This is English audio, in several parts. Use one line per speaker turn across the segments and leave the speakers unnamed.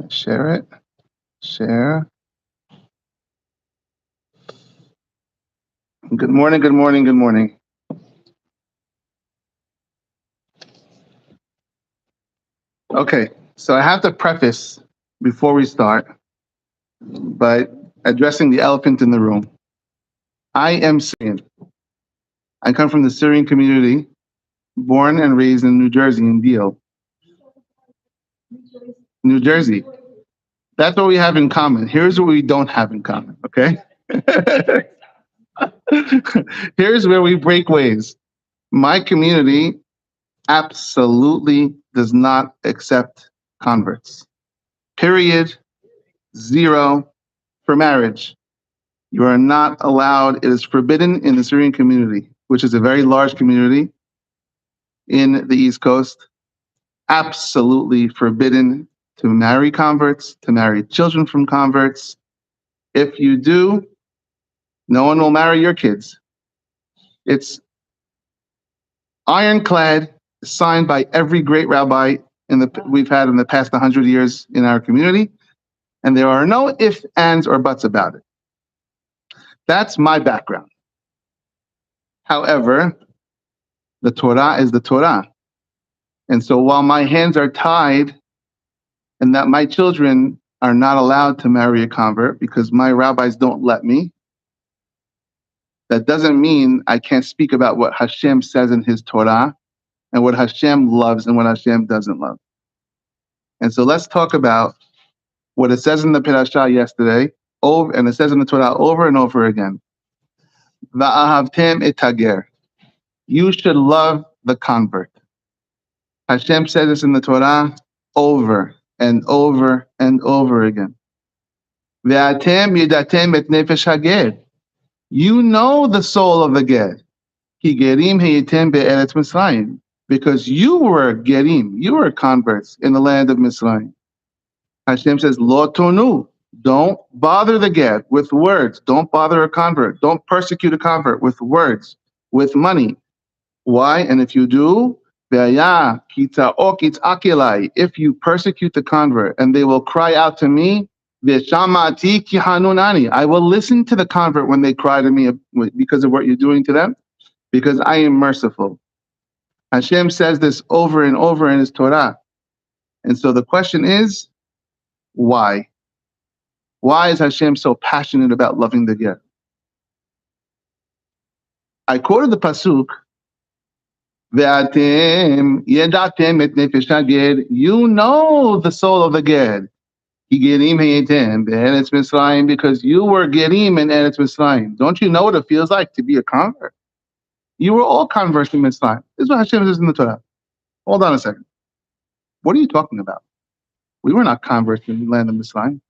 Share it. Share. Good morning, good morning, good morning. Okay, so I have to preface before we start by addressing the elephant in the room. I am Syrian. I come from the Syrian community, born and raised in New Jersey, in Deal. New Jersey. That's what we have in common. Here's what we don't have in common, okay? Here's where we break ways. My community absolutely does not accept converts. Period. Zero. For marriage. You are not allowed. It is forbidden in the Syrian community, which is a very large community in the East Coast. Absolutely forbidden to marry converts, to marry children from converts. If you do, no one will marry your kids. It's ironclad, signed by every great rabbi we've had in the past 100 years in our community, and there are no ifs, ands, or buts about it. That's my background. However, the Torah is the Torah. And so while my hands are tied and that my children are not allowed to marry a convert because my rabbis don't let me, that doesn't mean I can't speak about what Hashem says in his Torah and what Hashem loves and what Hashem doesn't love. And so let's talk about what it says in the Parashah yesterday, and it says in the Torah over and over again. Va'ahavtem et hager. You should love the convert. Hashem says this in the Torah over and over and over again. Ve'atem yidatem et nefesh hager. You know the soul of the ger. Ki gerim heyitem be'eretz Mitzrayim. Because you were gerim, you were converts in the land of Mitzrayim. Hashem says, Lo tonu. Don't bother the ger with words. Don't bother a convert. Don't persecute a convert with words, with money. Why? And if you do, if you persecute the convert and they will cry out to me, I will listen to the convert when they cry to me because of what you're doing to them, because I am merciful. Hashem says this over and over in his Torah. And so the question is, why? Why is Hashem so passionate about loving the ger? I quoted the pasuk, Ve'atem yedatem et nefesh hager. You know the soul of the ger. Ki gerim heyetem be'eretz Mitzrayim, because you were gerim in Eretz Mitzrayim. Don't you know what it feels like to be a convert? You were all converts in Mitzrayim. This is what Hashem says in the Torah. Hold on a second. What are you talking about? We were not converts in the land of Mitzrayim.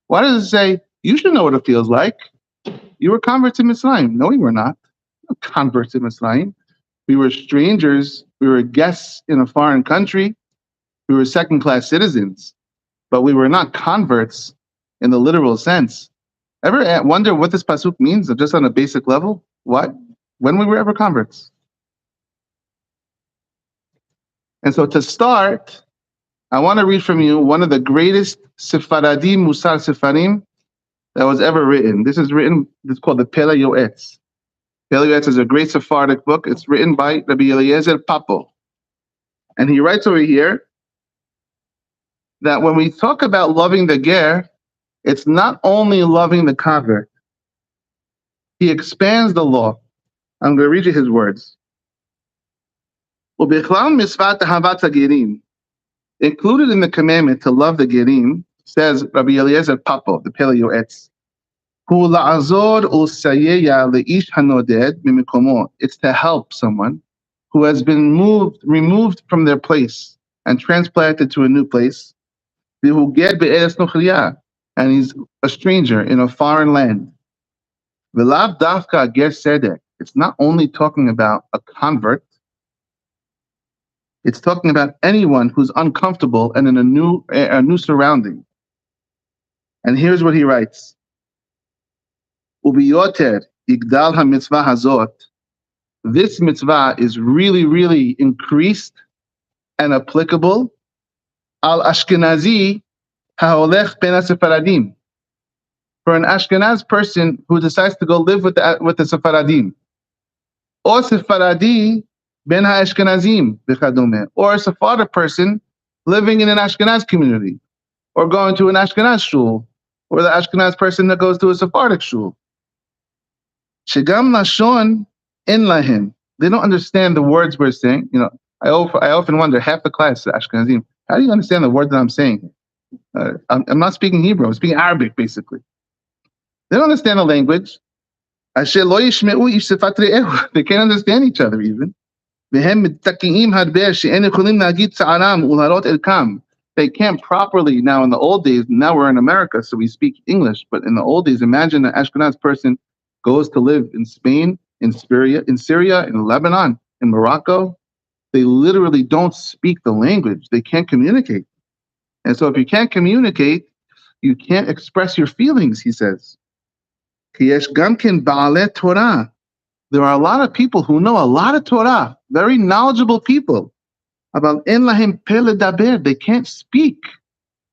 Why does it say, you should know what it feels like? You were converts in Mitzrayim. No, we were not. We were converts in Mitzrayim. We were strangers. We were guests in a foreign country. We were second-class citizens. But we were not converts in the literal sense. Ever wonder what this pasuk means, just on a basic level? What? When we were ever converts? And so to start, I want to read from you one of the greatest Sephardi Musar Sefarim that was ever written. This is called the Pele Yoetz. Pele Yoetz is a great Sephardic book. It's written by Rabbi Eliezer Papo. And he writes over here that when we talk about loving the ger, it's not only loving the convert. He expands the law. I'm going to read you his words. Included in the commandment to love the gerim, says Rabbi Eliezer Papo, the Pele Yoetz, it's to help someone who has been removed from their place and transplanted to a new place, and he's a stranger in a foreign land. It's not only talking about a convert, it's talking about anyone who's uncomfortable and in a new surrounding. And here's what he writes. Ubiyoter igdal ha-mitzvah hazot. This mitzvah is really, really increased and applicable al Ashkenazi Ha'olech ben ha-Separadim. For an Ashkenaz person who decides to go live with the Separadim. Or Sefaradi ben ha-Ashkenazim v'chadome. Or a Sephardic person living in an Ashkenaz community. Or going to an Ashkenaz shul. Or the Ashkenaz person that goes to a Sephardic shul. Shegam lashon en lahem. They don't understand the words we're saying. I often wonder, half the class, Ashkenazim, how do you understand the word that I'm saying? I'm not speaking Hebrew, I'm speaking Arabic, basically. They don't understand the language. They can't understand each other even. They can't properly, now in the old days, now we're in America, so we speak English, but in the old days, imagine an Ashkenaz person goes to live in Spain, in Syria, in Lebanon, in Morocco. They literally don't speak the language. They can't communicate. And so if you can't communicate, you can't express your feelings, he says. There are a lot of people who know a lot of Torah, very knowledgeable people. They can't speak.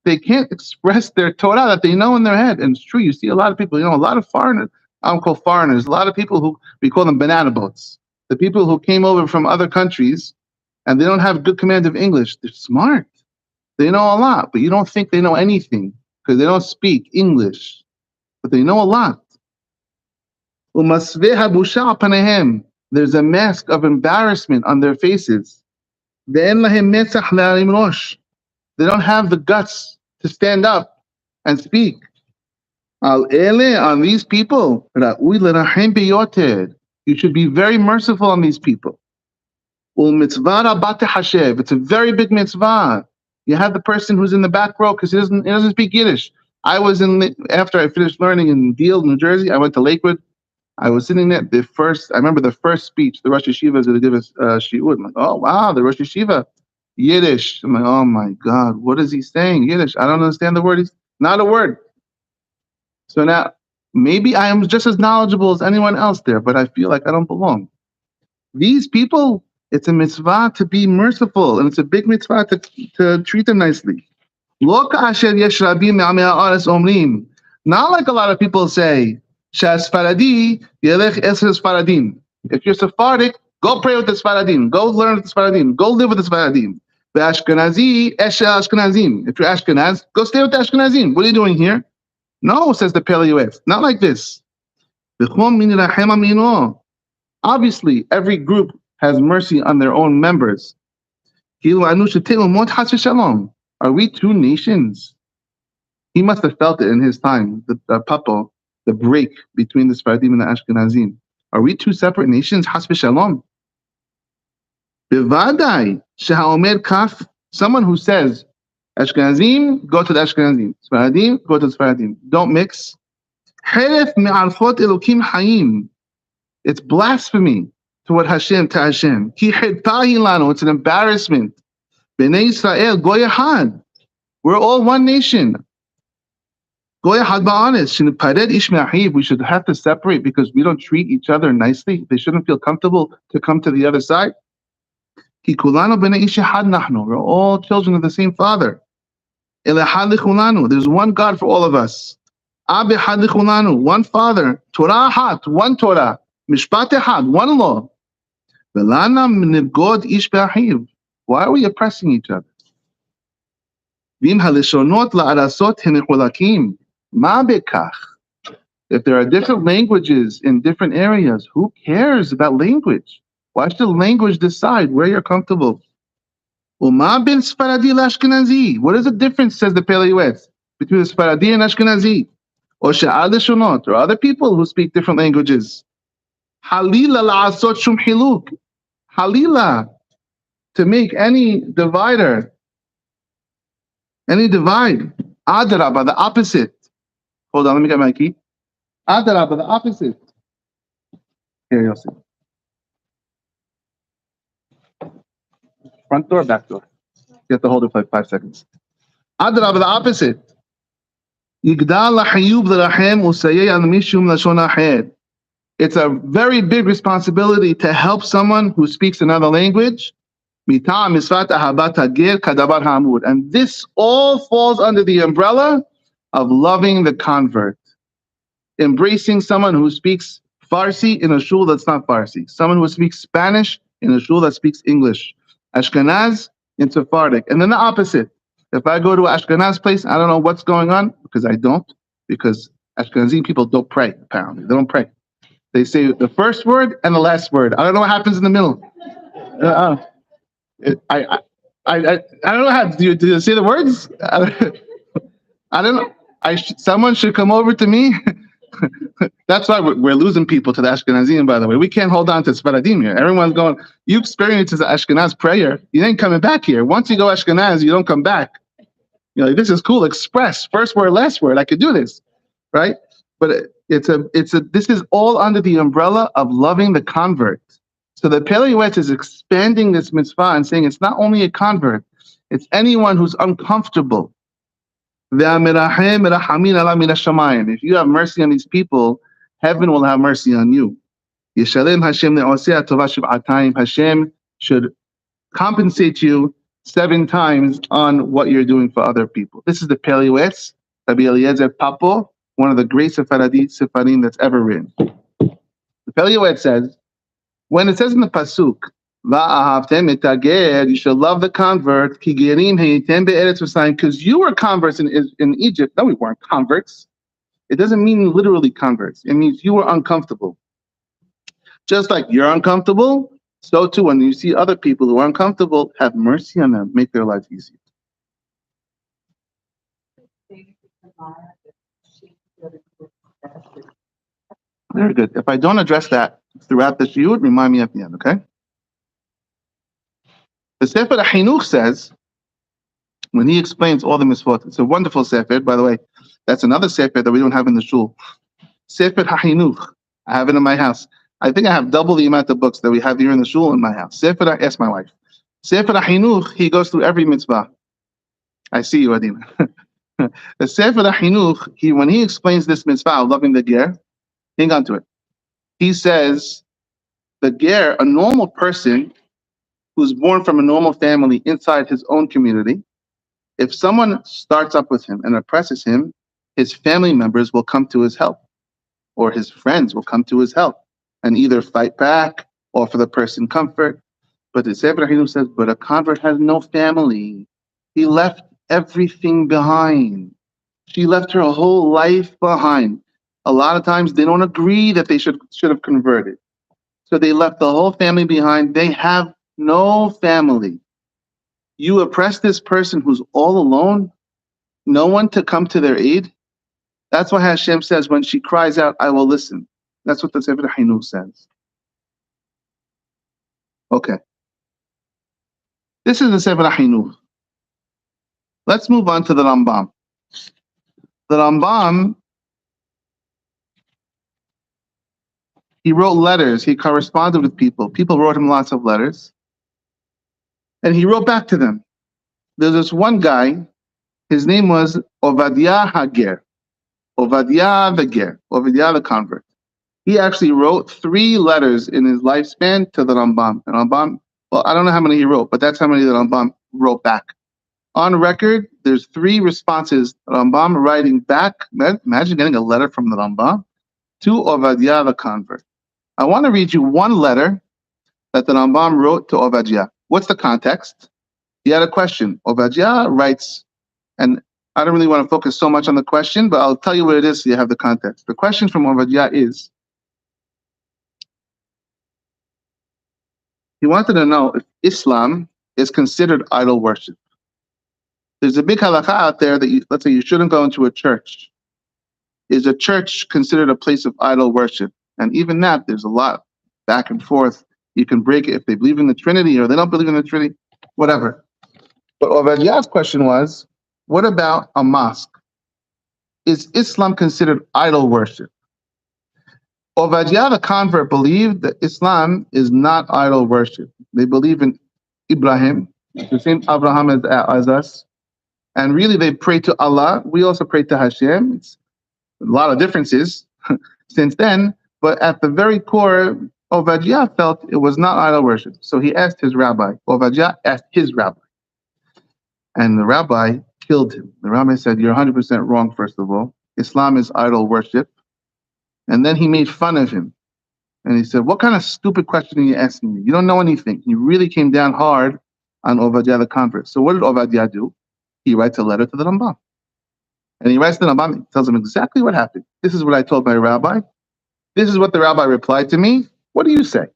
They can't express their Torah that they know in their head. And it's true, you see a lot of people, a lot of foreigners, I don't call foreigners, a lot of people who, we call them banana boats. The people who came over from other countries and they don't have good command of English. They're smart. They know a lot, but you don't think they know anything because they don't speak English. But they know a lot. There's a mask of embarrassment on their faces. They don't have the guts to stand up and speak. On these people, you should be very merciful on these people. It's a very big mitzvah. You have the person who's in the back row because he doesn't speak Yiddish. After I finished learning in Deal, New Jersey, I went to Lakewood. I was sitting there. I remember the first speech the Rosh Yeshiva is going to give us shiur. I'm like, oh wow, the Rosh Yeshiva, Yiddish. I'm like, oh my God, what is he saying? Yiddish. I don't understand the word. Not a word. So now maybe I am just as knowledgeable as anyone else there, but I feel like I don't belong. These people, it's a mitzvah to be merciful, and it's a big mitzvah to treat them nicely. Not like a lot of people say, if you're Sephardic, go pray with the Sephardim, go learn with the Sephardim, go live with the Sephardim. If you're Ashkenaz, go stay with the Ashkenazim. What are you doing here? No, says the Palei Yoetz. Not like this. Obviously, every group has mercy on their own members. Are we two nations? He must have felt it in his time, the papo, the break between the Sephardim and the Ashkenazim. Are we two separate nations? Has v'shalom. Bivadai shehaomer kaf. Someone who says, Ashkenazim, go to the Ashkenazim. Sephardim, go to the Sephardim. Don't mix. Heref me'alchot elokim hayim. It's blasphemy toward Hashem, to Hashem. Ki chedtahi lanu. It's an embarrassment. Bnei Yisrael, go yahad. We're all one nation. Go yahad ba'anis. Shenipared ish me'ahiv. We should have to separate because we don't treat each other nicely. They shouldn't feel comfortable to come to the other side. Ki kulanu bnei ish yahad nachnu. We're all children of the same Father. Elahad lichulanu. There's one God for all of us. Ab echad lichulanu. One Father. Torah hat. One Torah. Mishpat echad. One law. Velana nivgod ish be'ahiv. Why are we oppressing each other? If there are different languages in different areas, who cares about language? Why should language decide where you're comfortable? What is the difference, says the Palei Yoetz, between the Sephardi and Ashkenazi? Or other people who speak different languages? Halila, to make any divide. Adarabah, the opposite. Hold on, let me get my key. Adarabah, the opposite. Here, you'll see. Front door, back door. You have to hold it for like 5 seconds. Adarabah, the opposite. It's a very big responsibility to help someone who speaks another language Mitam misvat ahabat hagir kadabar hamud. And this all falls under the umbrella of loving the convert. Embracing someone who speaks Farsi in a shul that's not Farsi. Someone who speaks Spanish in a shul that speaks English. Ashkenaz in Sephardic. And then the opposite. If I go to an Ashkenaz place, I don't know what's going on, because I don't. Because Ashkenazi people don't pray, apparently. They don't pray. They say the first word and the last word. I don't know what happens in the middle. I don't know how. Do you say the words? I don't know. Someone should come over to me. That's why we're losing people to the Ashkenazim, by the way. We can't hold on to Sfaradim here. Everyone's going, you experience the Ashkenaz prayer. You ain't coming back here. Once you go Ashkenaz, you don't come back. You're like, this is cool. Express. First word, last word. I could do this. Right? But this is all under the umbrella of loving the convert. So the Pele Yoetz is expanding this mitzvah and saying it's not only a convert, it's anyone who's uncomfortable. If you have mercy on these people, heaven will have mercy on you. Hashem should compensate you 7 times on what you're doing for other people. This is the Pele Yoetz, Rabbi Eliezer Papo, one of the great Sephardim that's ever written. The Pele Yoetz says, when it says in the pasuk, you should love the convert, because you were converts in Egypt. No, we weren't converts. It doesn't mean literally converts. It means you were uncomfortable. Just like you're uncomfortable, so too when you see other people who are uncomfortable, have mercy on them, make their lives easier. Very good. If I don't address that throughout the shiur, remind me at the end, okay? The Sefer HaChinuch says, when he explains all the mitzvot, it's a wonderful Sefer, by the way. That's another Sefer that we don't have in the shul. Sefer HaChinuch. I have it in my house. I think I have double the amount of books that we have here in the shul in my house. Ask my wife. Sefer HaChinuch, he goes through every mitzvah. I see you, Adina. The Sefer HaChinuch, when he explains this mitzvah of loving the ger, hang on to it. He says, the ger, a normal person who's born from a normal family inside his own community, if someone starts up with him and oppresses him, his family members will come to his help, or his friends will come to his help and either fight back or for the person comfort. But the Sefer HaChinuch says, but a convert has no family. He left everything behind. She left her whole life behind. A lot of times they don't agree that they should have converted. So they left the whole family behind. They have no family. You oppress this person who's all alone, no one to come to their aid. That's why Hashem says, when she cries out, I will listen. That's what the Sefer HaChinuch says. Okay. This is the Sefer HaChinuch. Let's move on to the Rambam. The Rambam, he wrote letters. He corresponded with people. People wrote him lots of letters. And he wrote back to them. There's this one guy, his name was Ovadia Hager. Ovadia the Ger. Ovadia the convert. He actually wrote 3 letters in his lifespan to the Rambam. And Rambam, well, I don't know how many he wrote, but that's how many the Rambam wrote back. On record, there's 3 responses. Rambam writing back. Imagine getting a letter from the Rambam to Ovadia the convert. I want to read you one letter that the Rambam wrote to Ovadia. What's the context? He had a question. Ovadia writes, and I don't really want to focus so much on the question, but I'll tell you what it is so you have the context. The question from Ovadia is, he wanted to know if Islam is considered idol worship. There's a big halakha out there that let's say you shouldn't go into a church. Is a church considered a place of idol worship? And even that, there's a lot back and forth. You can break it if they believe in the Trinity or they don't believe in the Trinity, whatever. But Ovadiah's question was, what about a mosque? Is Islam considered idol worship? Ovadiah, the convert, believed that Islam is not idol worship. They believe in Ibrahim, the same Abraham as us. And really, they pray to Allah. We also pray to Hashem. It's a lot of differences since then. But at the very core, Obadiah felt it was not idol worship. So he asked his rabbi. Obadiah asked his rabbi. And the rabbi killed him. The rabbi said, you're 100% wrong, first of all. Islam is idol worship. And then he made fun of him. And he said, what kind of stupid question are you asking me? You don't know anything. He really came down hard on Obadiah the convert. So what did Obadiah do? He writes a letter to the Rambam. And he writes to the Rambam, he tells him exactly what happened. This is what I told my rabbi. This is what the rabbi replied to me. What do you say?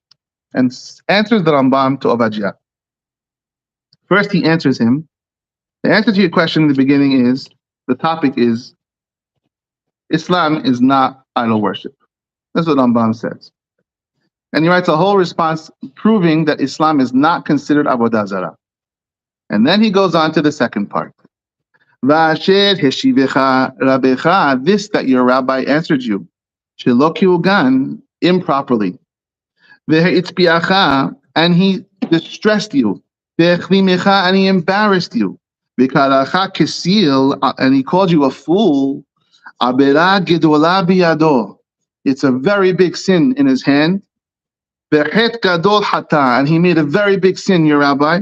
And answers the Rambam to Obadiah. First, he answers him. The answer to your question in the beginning is, the topic is, Islam is not idol worship. That's what Rambam says. And he writes a whole response proving that Islam is not considered Avodah Zarah. And then he goes on to the second part. V'asher heshivecha rabbecha, this that your rabbi answered you, shelo kiugan, improperly. V'heitzbiacha, and he distressed you. V'echlimecha, and he embarrassed you. V'karacha kesil, and he called you a fool. Abera gedola biyado, it's a very big sin in his hand. V'chet gadol hata, and he made a very big sin, your rabbi.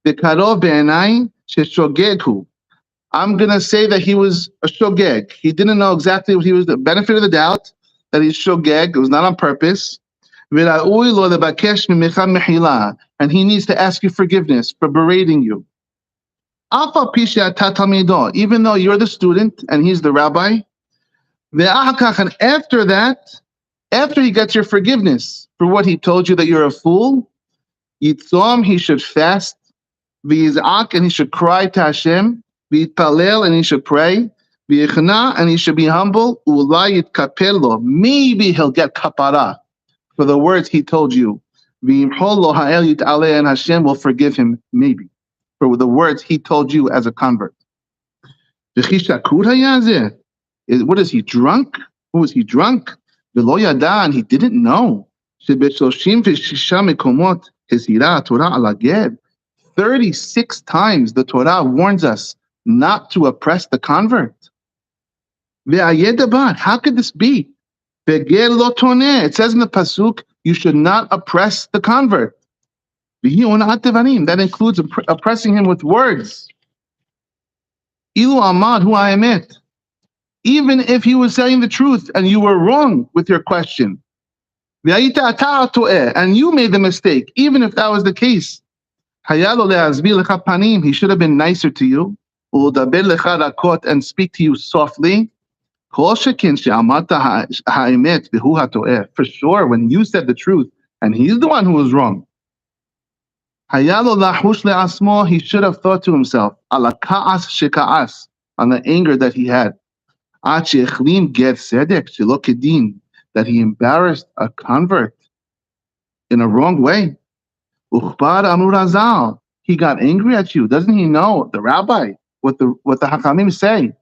V'karov be'enai sheshogeghu, I'm going to say that he was a shogeg. He didn't know exactly what he was, the benefit of the doubt that he's shogeg. It was not on purpose. And he needs to ask you forgiveness for berating you. Even though you're the student and he's the rabbi. And after that, after he gets your forgiveness for what he told you that you're a fool, Yitzom, he should fast. V'yiz'ak, and he should cry to Hashem. V'yitpalel, and he should pray. V'yichna, and he should be humble. Ulai yitkapel lo, maybe he'll get kapara for the words he told you. V'yimchol lo ha'el yit'aleh, and Hashem will forgive him, maybe, for the words he told you as a convert. V'chi shakur hayazeh, what is he, drunk? Who is he drunk? V'lo yada, and he didn't know. Shebeshoshim v'shisha mekomot hezira Torah ala ged. 36 times the Torah warns us not to oppress the convert. How could this be? It says in the Pasuk, you should not oppress the convert. That includes oppressing him with words. Even if he was saying the truth and you were wrong with your question. And you made the mistake, even if that was the case. He should have been nicer to you, and speak to you softly. For sure, when you said the truth, and he's the one who was wrong. He should have thought to himself, on the anger that he had, that he embarrassed a convert in a wrong way. He got angry at you. Doesn't he know, the rabbi, what the Hakamim say?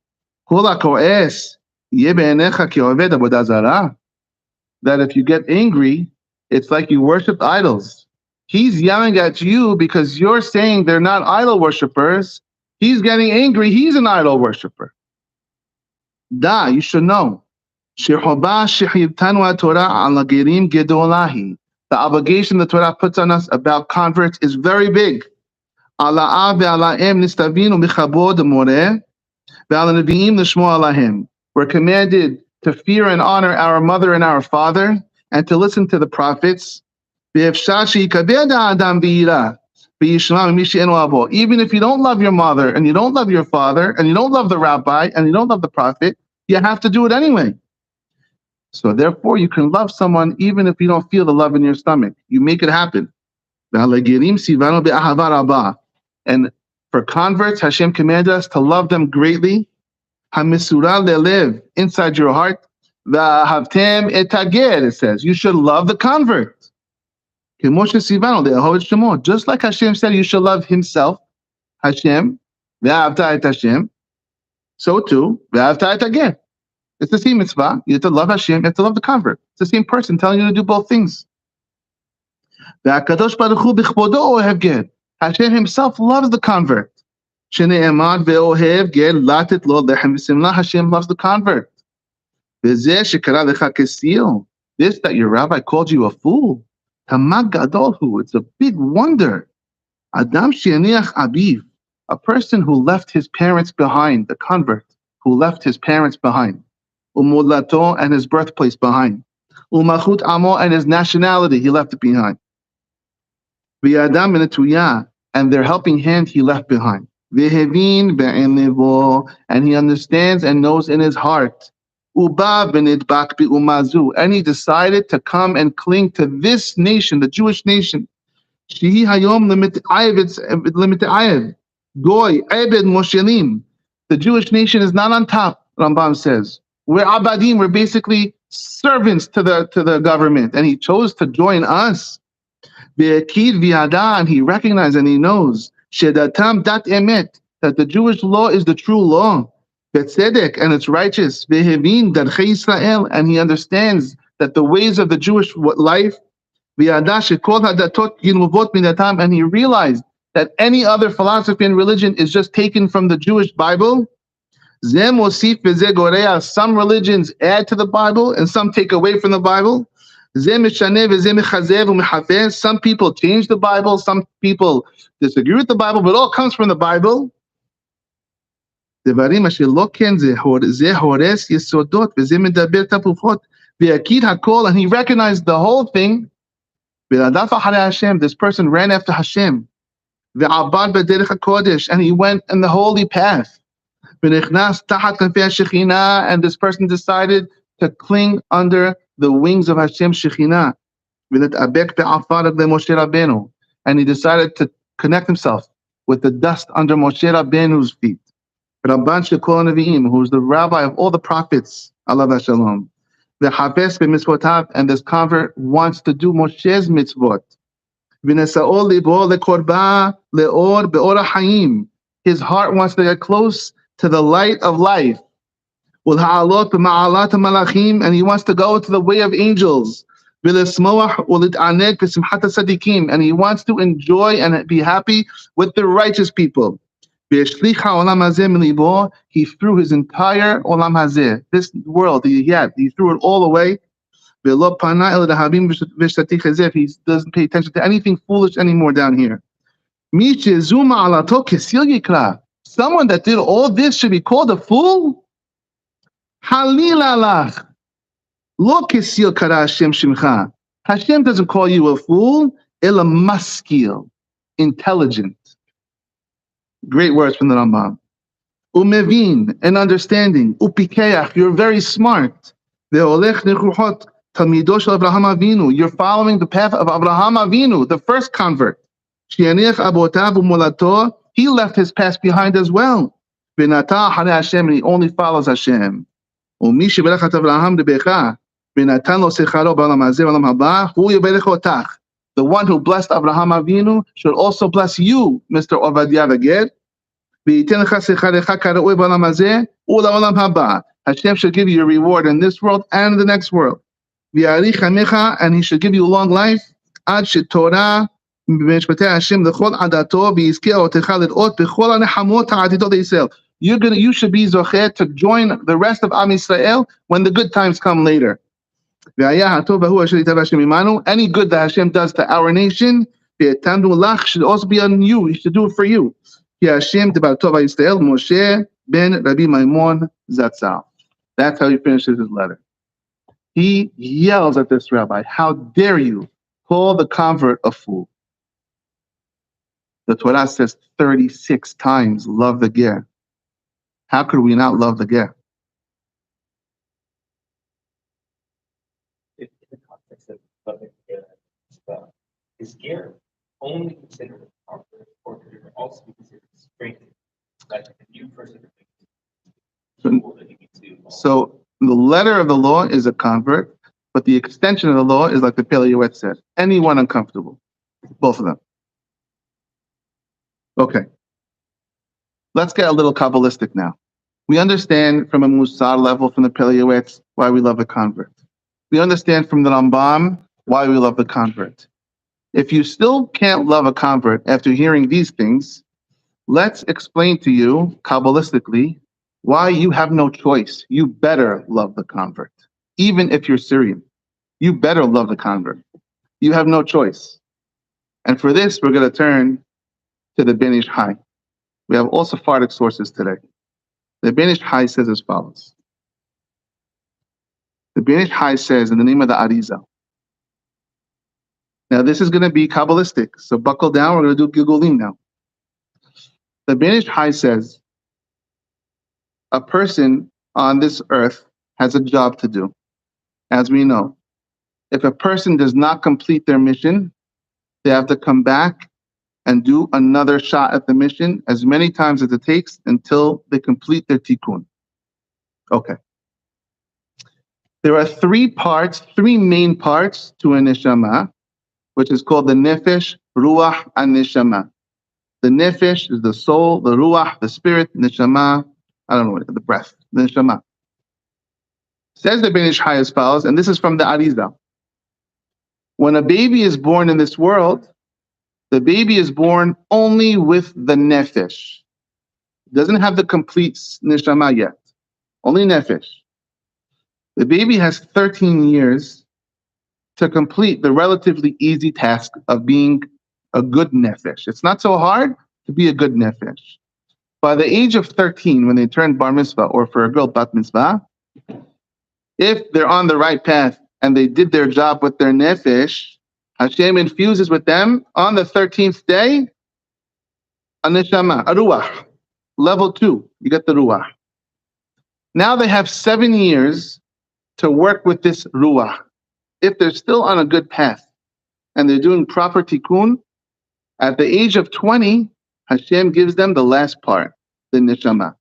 That if you get angry, it's like you worship idols. He's yelling at you because you're saying they're not idol worshippers. He's getting angry. He's an idol worshiper. You should know. The obligation the Torah puts on us about converts is very big. We're commanded to fear and honor our mother and our father, and to listen to the prophets. Even if you don't love your mother, and you don't love your father, and you don't love the rabbi, and you don't love the prophet, you have to do it anyway. So therefore, you can love someone even if you don't feel the love in your stomach. You make it happen. And for converts, Hashem commanded us to love them greatly. Live inside your heart. It says you should love the convert. Just like Hashem said, you should love Himself, Hashem. So too, it's the same mitzvah. You have to love Hashem, you have to love the convert. It's the same person telling you to do both things. Hashem Himself loves the convert. Hashem loves the convert. This that your rabbi called you a fool. Tamag gadolhu. It's a big wonder. Adam she'aniach abiv. A person who left his parents behind, the convert, who left his parents behind. Umulato, and his birthplace behind. Umachut amo, and his nationality, he left it behind. V'yadam minatuyah, and their helping hand he left behind. V'hevin be'en, and he understands and knows in his heart. Uba b'nidbak bi'umazu, and he decided to come and cling to this nation, the Jewish nation. Shehi hayom limit'ayev, goy, ebed moshelim. The Jewish nation is not on top, Rambam says. We're abadim, we're basically servants to the government, and he chose to join us. And he recognized and he knows shedatam dat emet, that the Jewish law is the true law, betzedek, and it's righteous, vehevin darchei Israel, and he understands that the ways of the Jewish life, shekol hadatot yilmuvot minatam, and he realized that any other philosophy and religion is just taken from the Jewish Bible. Some religions add to the Bible and some take away from the Bible. Some people change the Bible, some people disagree with the Bible, but it all comes from the Bible. And he recognized the whole thing. This person ran after Hashem. And he went in the holy path. And this person decided to cling under the wings of Hashem Shekhinah. And he decided to connect himself with the dust under Moshe Rabbeinu's feet. Who is the rabbi of all the prophets, Allah Shalom. And this convert wants to do Moshe's mitzvot. His heart wants to get close to the light of life. And he wants to go to the way of angels. And he wants to enjoy and be happy with the righteous people. He threw his entire olam hazeh, this world he threw it all away. He doesn't pay attention to anything foolish anymore down here. Someone that did all this should be called a fool? Halilalach. Lo kesil kara Hashem shimcha. Hashem doesn't call you a fool, ela maskil, intelligent. Great words from the Rambam. Umevin, an understanding. Upikeach, you're very smart. Ve'olech nechuchot talmido shel Avraham Avinu. You're following the path of Avraham Avinu, the first convert. She'aniach abotav u'molato. He left his past behind as well. V'nata hare Hashem, and he only follows Hashem. U'mi sheberach Avraham lebecha, v'natan lo secharo ba'olam hazeh v'olam haba, hu yiberech otach. The one who blessed Avraham Avinu should also bless you, Mr. Ovadia Vaged. Hashem should give you your reward in this world and in the next world. And he should give you long life. You should be zocher to join the rest of Am Yisrael when the good times come later. Any good that Hashem does to our nation should also be on you. He should do it for you. Moshe ben Rabbi Maimon Zatzal. That's how he finishes his letter. He yells at this rabbi, how dare you call the convert a fool? The Torah says 36 times, love the ger. How could we not love the ger?
In the context of loving the ger, is ger only considered a convert, or could it also be considered strength? Like if you person
so the letter of the law is a convert, but the extension of the law is like the Pele Yoetz said, anyone uncomfortable. Both of them. Okay. Let's get a little kabbalistic now. We understand from a Musar level from the Pele Yoetz why we love the convert. We understand from the Rambam why we love the convert. If you still can't love a convert after hearing these things, let's explain to you kabbalistically why you have no choice. You better love the convert, even if you're Syrian. You better love the convert. You have no choice. And for this, we're going to turn to the Ben Ish Hai. We have all Sephardic sources today. The Ben Ish Hai says as follows. The Ben Ish Hai says in the name of the Arizal. Now, this is going to be kabbalistic, so buckle down. We're going to do Gilgulim now. The Ben Ish Hai says, a person on this earth has a job to do. As we know, if a person does not complete their mission, they have to come back and do another shot at the mission as many times as it takes until they complete their tikkun. Okay. There are three main parts to a neshama, which is called the nefesh, ruach, and neshama. The nefesh is the soul, the ruach, the spirit, neshama, I don't know what, the breath, the neshama. Says the Ben Ish Hai as follows, and this is from the Arizal. When a baby is born in this world, the baby is born only with the nefesh. It doesn't have the complete neshama yet, only nefesh. The baby has 13 years to complete the relatively easy task of being a good nefesh. It's not so hard to be a good nefesh. By the age of 13, when they turn bar mitzvah, or for a girl bat mitzvah, if they're on the right path and they did their job with their nefesh, Hashem infuses with them on the 13th day a neshama, a ruach, level 2. You get the ruach. Now they have 7 years to work with this ruach. If they're still on a good path and they're doing proper tikkun, at the age of 20, Hashem gives them the last part, the neshama.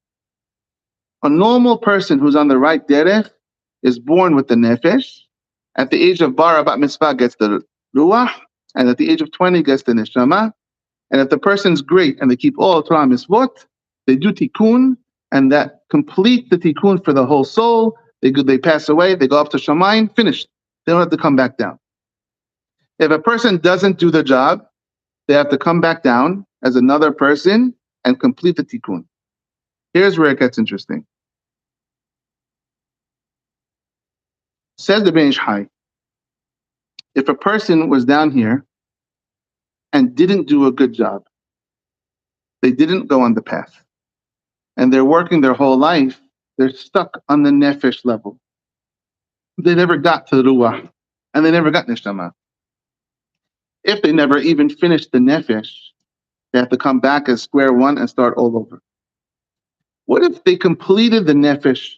A normal person who's on the right derech is born with the nefesh. At the age of bar bat mitzvah gets the ruach, and at the age of 20 gets the neshama. And if the person's great and they keep all Torah mitzvot, they do tikkun, and that complete the tikkun for the whole soul. They pass away, they go up to Shamayim, finished. They don't have to come back down. If a person doesn't do the job, they have to come back down as another person and complete the tikkun. Here's where it gets interesting. Says the Ben Ish Hai, if a person was down here and didn't do a good job, they didn't go on the path, and they're working their whole life, they're stuck on the nefesh level. They never got to the ruach, and they never got neshama. If they never even finished the nefesh, they have to come back as square one and start all over. What if they completed the nefesh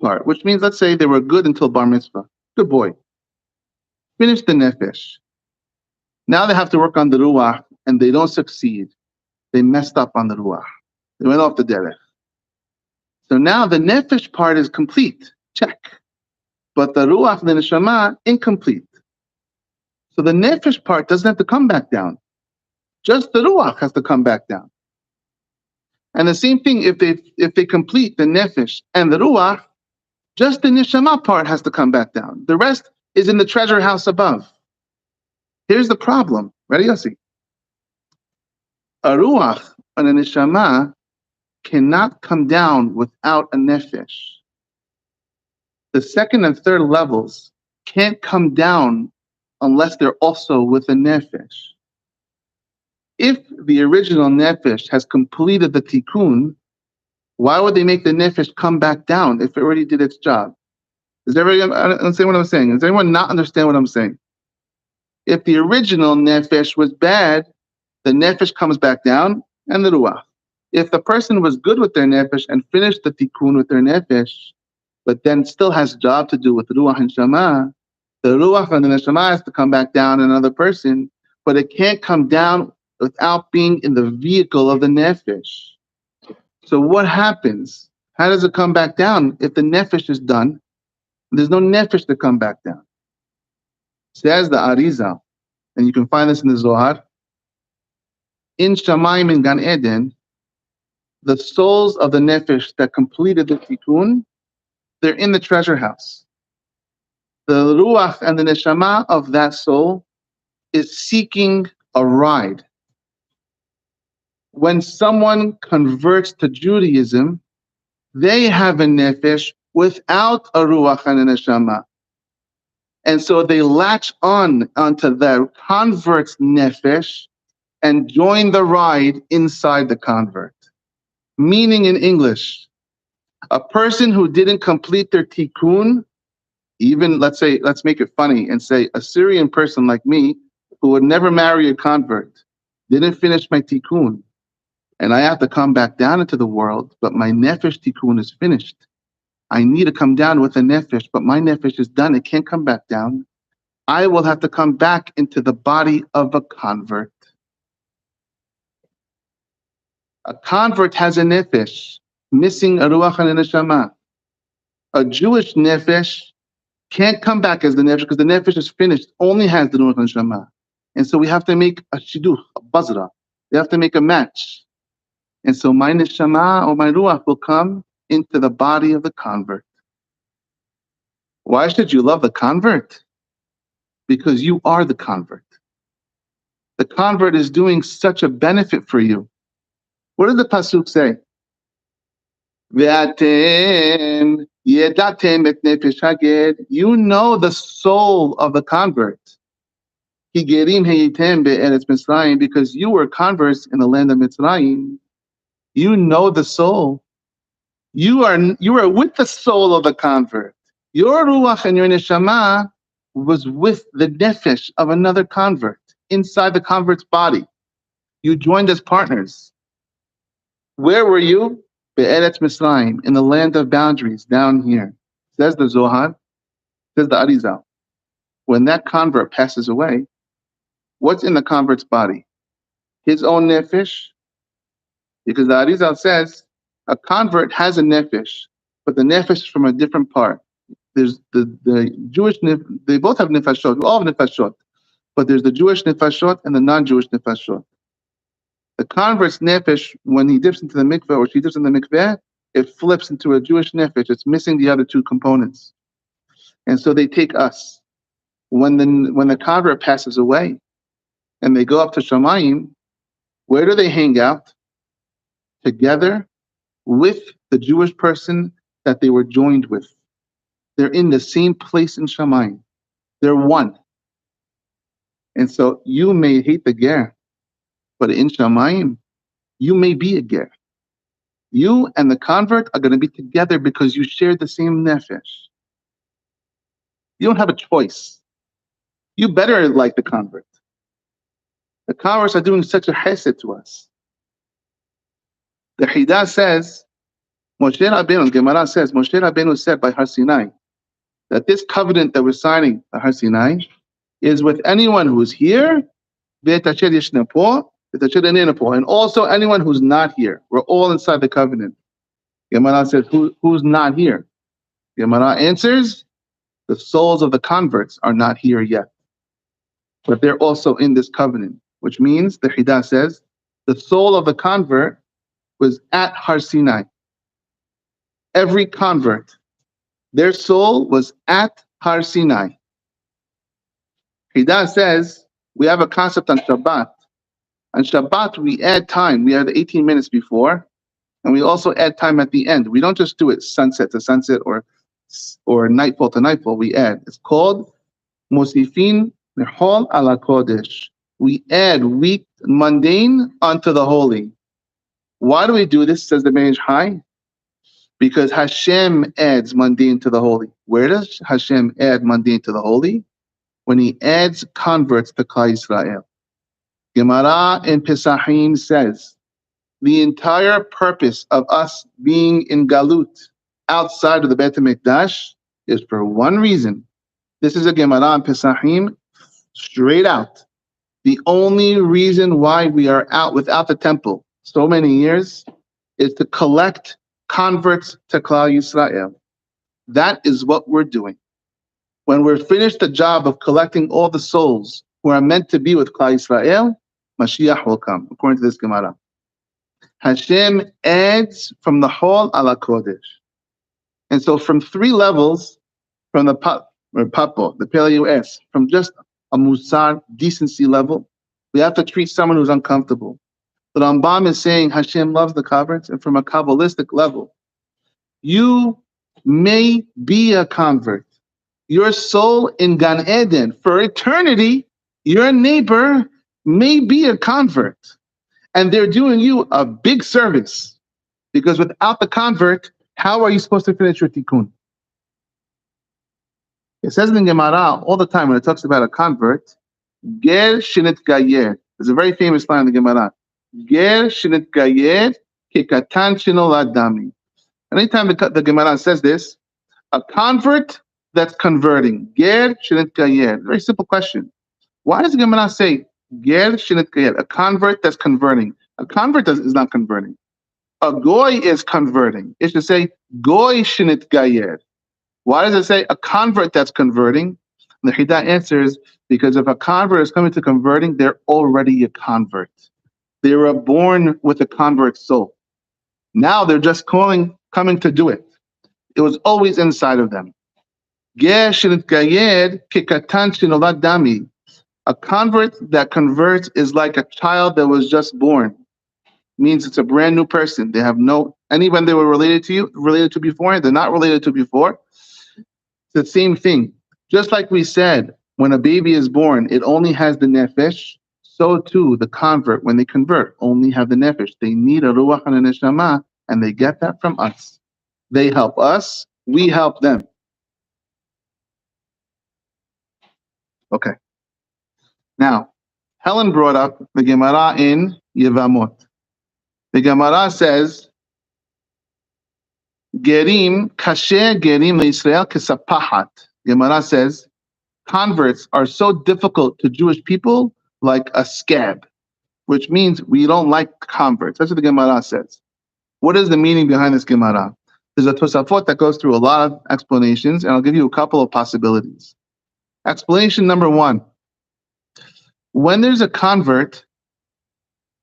part, which means, let's say they were good until bar mitzvah, good boy, finished the nefesh. Now they have to work on the ruach, and they don't succeed. They messed up on the ruach. They went off the derech. So now the nefesh part is complete, check. But the ruach and the neshama, incomplete. So the nefesh part doesn't have to come back down. Just the ruach has to come back down. And the same thing, if they complete the nefesh and the ruach, just the neshama part has to come back down. The rest is in the treasure house above. Here's the problem. Ready, Yossi? A ruach and a neshama cannot come down without a nefesh. The second and third levels can't come down unless they're also with a nefesh. If the original nefesh has completed the tikkun, why would they make the nefesh come back down if it already did its job? Does everyone understand what I'm saying? Does anyone not understand what I'm saying? If the original nefesh was bad, the nefesh comes back down and the ruach. If the person was good with their nefesh and finished the tikkun with their nefesh, but then still has a job to do with the ruach and shama, the ruach and the neshama has to come back down another person, but it can't come down without being in the vehicle of the nefesh. So what happens? How does it come back down if the nefesh is done? There's no nefesh to come back down. Says the Arizal, and you can find this in the Zohar, in Shamayim and Gan Eden, the souls of the nefesh that completed the tikkun, they're in the treasure house. The ruach and the neshama of that soul is seeking a ride. When someone converts to Judaism, they have a nefesh without a ruach and a neshama. And so they latch onto the convert's nefesh and join the ride inside the convert. Meaning in English, a person who didn't complete their tikkun, even let's make it funny and say a Syrian person like me who would never marry a convert, didn't finish my tikkun, and I have to come back down into the world, but my nefesh tikkun is finished. I need to come down with a nefesh, but my nefesh is done. It can't come back down. I will have to come back into the body of a convert. A convert has a nefesh, missing a ruach and a neshama. A Jewish nefesh can't come back as the nefesh because the nefesh is finished, only has the ruach and neshama. And so we have to make a shidduch, a bazra. We have to make a match. And so my neshama or my ruach will come into the body of the convert. Why should you love the convert? Because you are the convert. The convert is doing such a benefit for you. What does the pasuk say? Ve'atem yedatem et nefesh haged. You know the soul of the convert. Higerim heyitem be'eretz Mitzrayim, because you were converts in the land of Mitzrayim. You know the soul. You are with the soul of the convert. Your ruach and your neshama was with the nefesh of another convert inside the convert's body. You joined as partners. Where were you? Be'eretz Mitzrayim, in the land of boundaries, down here. Says the Zohar, says the Arizal. When that convert passes away, what's in the convert's body? His own nefesh? Because the Arizal says a convert has a nefesh, but the nefesh is from a different part. There's the Jewish they both have nefashot, we all have nefashot, but there's the Jewish nefashot and the non-Jewish nefashot. The convert's nefesh, when he dips into the mikveh or she dips in the mikveh, it flips into a Jewish nefesh. It's missing the other two components. And so they take us. When the convert passes away and they go up to Shamayim, where do they hang out? Together with the Jewish person that they were joined with. They're in the same place in Shamayim. They're one. And so you may hate the ger, but in Shamayim, you may be a ger. You and the convert are going to be together because you share the same nefesh. You don't have a choice. You better like the convert. The converts are doing such a chesed to us. The Hidah says, Moshe Rabbeinu, Gemara says, Moshe Rabbeinu said by Har Sinai, that this covenant that we're signing by Har Sinai is with anyone who's here, and also anyone who's not here. We're all inside the covenant. Gemara says, who's not here? Gemara answers, the souls of the converts are not here yet. But they're also in this covenant, which means, the Hidah says, the soul of the convert was at Har Sinai. Every convert, their soul was at Har Sinai. Hidah says, we have a concept on Shabbat. On Shabbat, we add time. We add 18 minutes before, and we also add time at the end. We don't just do it sunset to sunset or nightfall to nightfall. We add. It's called Mosifin Nehol ala Kodesh. We add weak, mundane onto the holy. Why do we do this, says the Meir Chai? Because Hashem adds mundane to the holy. Where does Hashem add mundane to the holy? When he adds converts to Klal Yisrael. Gemara in Pesachim says, the entire purpose of us being in Galut, outside of the Beit HaMikdash, is for one reason. This is a Gemara in Pesachim, straight out. The only reason why we are out without the temple so many years is to collect converts to Klal Yisrael. That is what we're doing. When we're finished the job of collecting all the souls who are meant to be with Klal Yisrael, Mashiach will come, according to this Gemara. Hashem adds from the Hol ala Kodesh. And so from three levels, from the Papo, the Paleo-S, from just a Musar, decency level, we have to treat someone who's uncomfortable. The Rambam is saying Hashem loves the converts, and from a kabbalistic level, you may be a convert, your soul in Gan Eden. For eternity, your neighbor may be a convert. And they're doing you a big service. Because without the convert, how are you supposed to finish your tikkun? It says in the Gemara all the time when it talks about a convert, Ger shinit gayer. There's a very famous line in the Gemara. Ger shinit gayer kekatan shinolad dami. Anytime the Gemara says this, a convert that's converting. Ger shinit gayer. Very simple question. Why does the Gemara say Ger shinit gayer? A convert that's converting. A convert is not converting. A goy is converting. It should say goy shinit gayer. Why does it say a convert that's converting? And the Chida answers, because if a convert is coming to converting, they're already a convert. They were born with a convert soul. Now they're just coming to do it. It was always inside of them. A convert that converts is like a child that was just born. Means it's a brand new person. They have anyone they were related to before, they're not related to before. It's the same thing. Just like we said, when a baby is born, it only has the nefesh. So too, the convert, when they convert, only have the nefesh. They need a ruach and a neshama, and they get that from us. They help us, we help them. Okay. Now, Helen brought up the Gemara in Yevamot. The Gemara says, Gerim, kasher gerim leIsrael kesapahat. Gemara says, converts are so difficult to Jewish people like a scab, which means we don't like converts. That's what the Gemara says. What is the meaning behind this Gemara? There's a Tosafot that goes through a lot of explanations, and I'll give you a couple of possibilities. Explanation number one, when there's a convert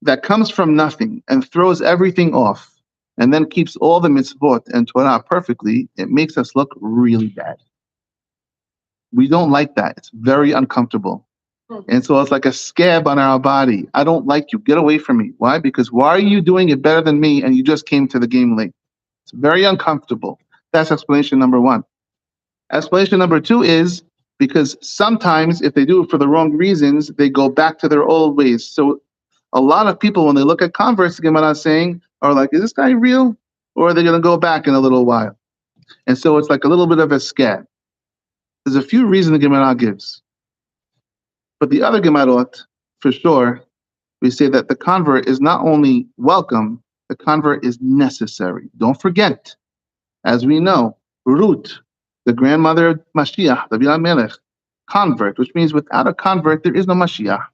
that comes from nothing and throws everything off, and then keeps all the mitzvot and Torah perfectly, it makes us look really bad. We don't like that. It's very uncomfortable. And so it's like a scab on our body. I don't like you. Get away from me. Why? Because why are you doing it better than me and you just came to the game late? It's very uncomfortable. That's explanation number one. Explanation number two is because sometimes if they do it for the wrong reasons, they go back to their old ways. So a lot of people, when they look at converts, the Gemara is saying, are like, is this guy real? Or are they going to go back in a little while? And so it's like a little bit of a scab. There's a few reasons the Gemara gives. But the other Gemarot, for sure, we say that the convert is not only welcome, the convert is necessary. Don't forget, as we know, Ruth, the grandmother of Mashiach, David HaMelech, convert, which means without a convert, there is no Mashiach.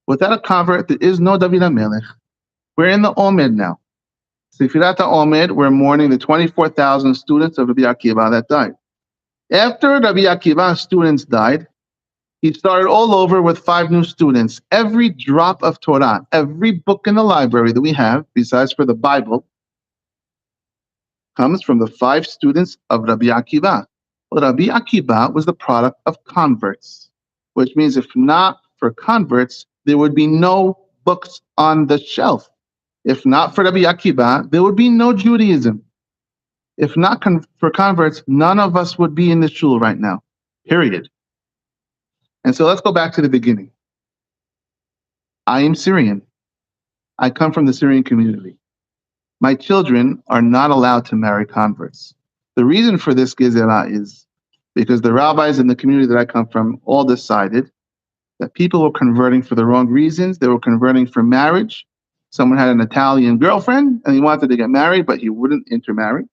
Without a convert, there is no David HaMelech. We're in the Omed now. Sefirat HaOmed, we're mourning the 24,000 students of Rabbi Akiva that died. After Rabbi Akiva's students died, he started all over with 5 new students. Every drop of Torah, every book in the library that we have, besides for the Bible, comes from the 5 students of Rabbi Akiva. Well, Rabbi Akiva was the product of converts, which means if not for converts, there would be no books on the shelf. If not for Rabbi Akiva, there would be no Judaism. If not for converts, none of us would be in the shul right now, period. And so let's go back to the beginning. I am Syrian. I come from the Syrian community. My children are not allowed to marry converts. The reason for this gezerah is because the rabbis in the community that I come from all decided that people were converting for the wrong reasons. They were converting for marriage. Someone had an Italian girlfriend and he wanted to get married, but he wouldn't intermarry.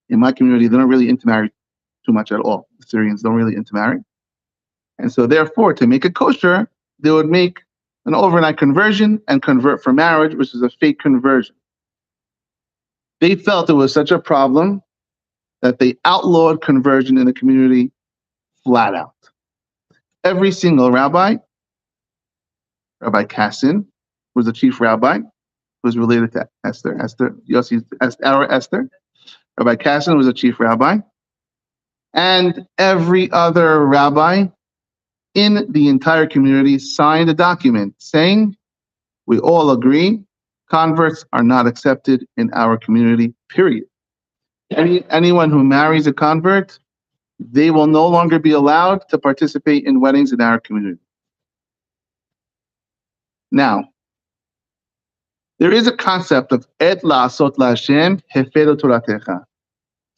In my community, they don't really intermarry too much at all. The Syrians don't really intermarry. And so therefore, to make it kosher, they would make an overnight conversion and convert for marriage, which is a fake conversion. They felt it was such a problem that they outlawed conversion in the community flat out. Every single rabbi, Rabbi Kassin was the chief rabbi, was related to Esther, our Esther. Rabbi Kassin was the chief rabbi. And every other rabbi in the entire community signed a document saying, we all agree, converts are not accepted in our community, period. Anyone who marries a convert they will no longer be allowed to participate in weddings in our community. Now, there is a concept of et la'asot la'Hashem hefero toratecha.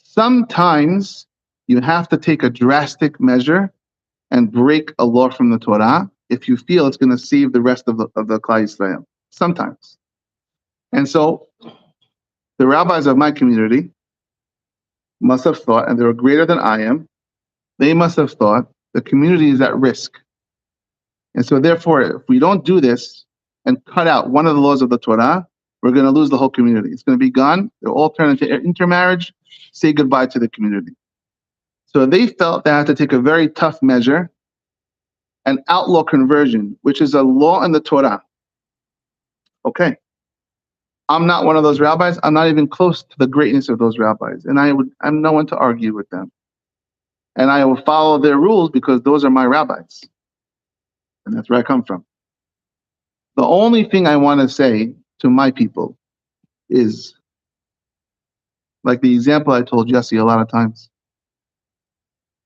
Sometimes you have to take a drastic measure and break a law from the Torah if you feel it's going to save the rest of the Klal Yisrael. Sometimes. And so the rabbis of my community must have thought, and they were greater than I am, they must have thought the community is at risk. And so therefore, if we don't do this and cut out one of the laws of the Torah, we're going to lose the whole community. It's going to be gone. They'll all turn into intermarriage, say goodbye to the community. So they felt they had to take a very tough measure and outlaw conversion, which is a law in the Torah. Okay. I'm not one of those rabbis. I'm not even close to the greatness of those rabbis. And I'm no one to argue with them. And I will follow their rules because those are my rabbis. And that's where I come from. The only thing I want to say to my people is, like the example I told Jesse a lot of times,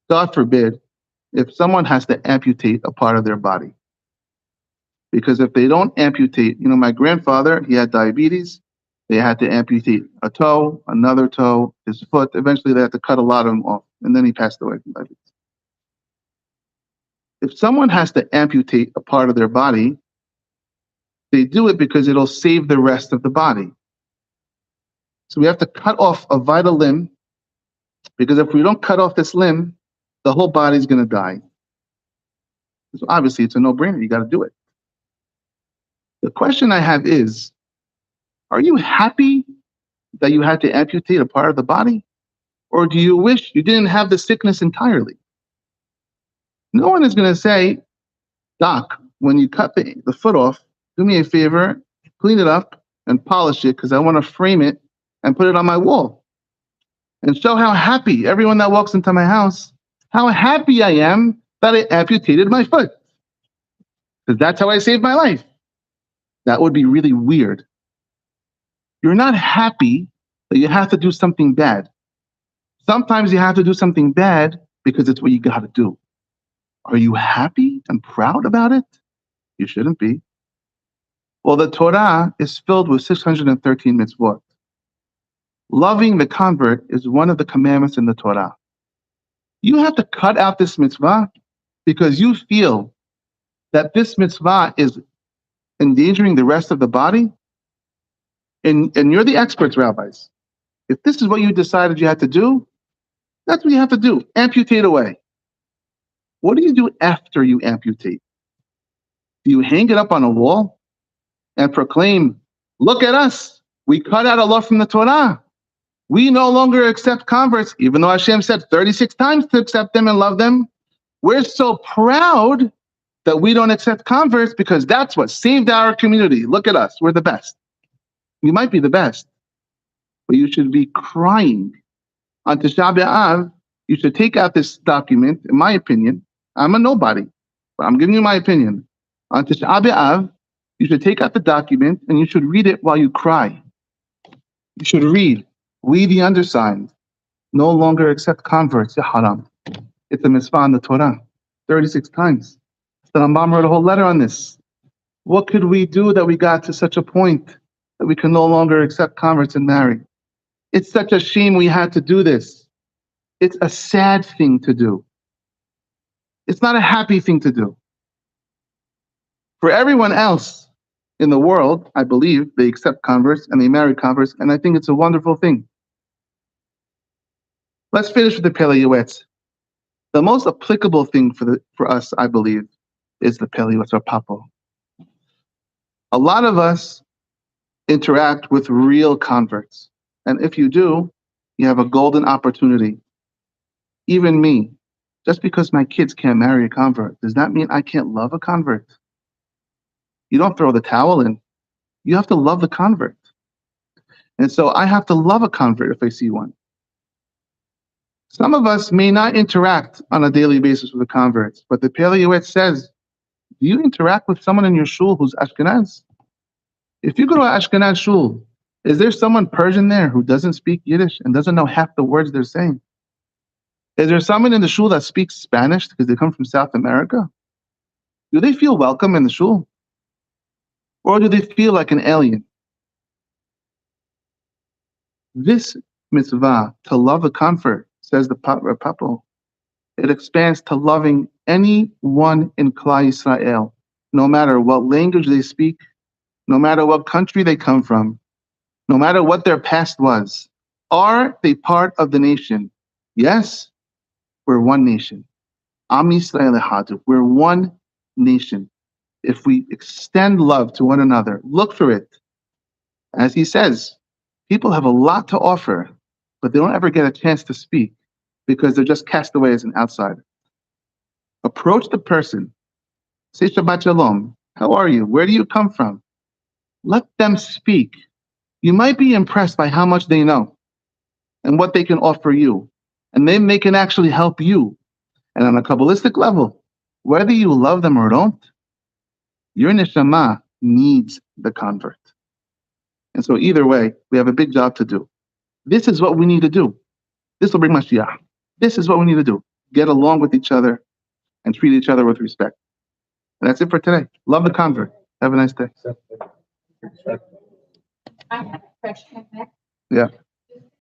God forbid if someone has to amputate a part of their body. Because if they don't amputate, my grandfather, he had diabetes. They had to amputate a toe, another toe, his foot. Eventually they had to cut a lot of them off. And then he passed away from diabetes. If someone has to amputate a part of their body, they do it because it'll save the rest of the body. So we have to cut off a vital limb, because if we don't cut off this limb, the whole body's going to die. So obviously, it's a no-brainer. You got to do it. The question I have is, are you happy that you had to amputate a part of the body? Or do you wish you didn't have the sickness entirely? No one is going to say, Doc, when you cut the foot off, do me a favor, clean it up and polish it because I want to frame it and put it on my wall and show how happy everyone that walks into my house, how happy I am that I amputated my foot. Because that's how I saved my life. That would be really weird. You're not happy that you have to do something bad. Sometimes you have to do something bad because it's what you got to do. Are you happy and proud about it? You shouldn't be. Well, the Torah is filled with 613 mitzvot. Loving the convert is one of the commandments in the Torah. You have to cut out this mitzvah because you feel that this mitzvah is endangering the rest of the body. And you're the experts, rabbis. If this is what you decided you had to do, that's what you have to do. Amputate away. What do you do after you amputate? Do you hang it up on a wall and proclaim, look at us, we cut out a law from the Torah. We no longer accept converts, even though Hashem said 36 times to accept them and love them. We're so proud that we don't accept converts because that's what saved our community. Look at us, we're the best. You might be the best, but you should be crying. On Tisha B'Av, you should take out this document, in my opinion. I'm a nobody, but I'm giving you my opinion. On Tisha B'Av, you should take out the document and you should read it while you cry. You should read, we the undersigned no longer accept converts, ya haram. It's a mitzvah in the Torah, 36 times. The Rambam wrote a whole letter on this. What could we do that we got to such a point that we can no longer accept converts and marry? It's such a shame we had to do this. It's a sad thing to do. It's not a happy thing to do. For everyone else in the world, I believe, they accept converts and they marry converts, and I think it's a wonderful thing. Let's finish with the Pelei Yoetz. The most applicable thing for us, I believe, is the Pelei Yoetz or Papo. A lot of us interact with real converts. And if you do, you have a golden opportunity. Even me, just because my kids can't marry a convert, does that mean I can't love a convert? You don't throw the towel in. You have to love the convert. And so I have to love a convert if I see one. Some of us may not interact on a daily basis with the converts, but the Pelei Yoetz says, do you interact with someone in your shul who's Ashkenaz? If you go to an Ashkenaz shul, is there someone Persian there who doesn't speak Yiddish and doesn't know half the words they're saying? Is there someone in the shul that speaks Spanish because they come from South America? Do they feel welcome in the shul? Or do they feel like an alien? This mitzvah, to love the comfort, says the Papa, it expands to loving anyone in Klal Yisrael, no matter what language they speak, no matter what country they come from, no matter what their past was. Are they part of the nation? Yes, we're one nation. Am Yisrael Echad. We're one nation. If we extend love to one another, look for it. As he says, people have a lot to offer, but they don't ever get a chance to speak because they're just cast away as an outsider. Approach the person. Say Shabbat Shalom. How are you? Where do you come from? Let them speak. You might be impressed by how much they know and what they can offer you. And then they can actually help you. And on a kabbalistic level, whether you love them or don't, your neshama needs the convert. And so either way, we have a big job to do. This is what we need to do. This will bring Mashiach. This is what we need to do. Get along with each other and treat each other with respect. And that's it for today. Love the convert. Have a nice day.
I have a question.
Yeah.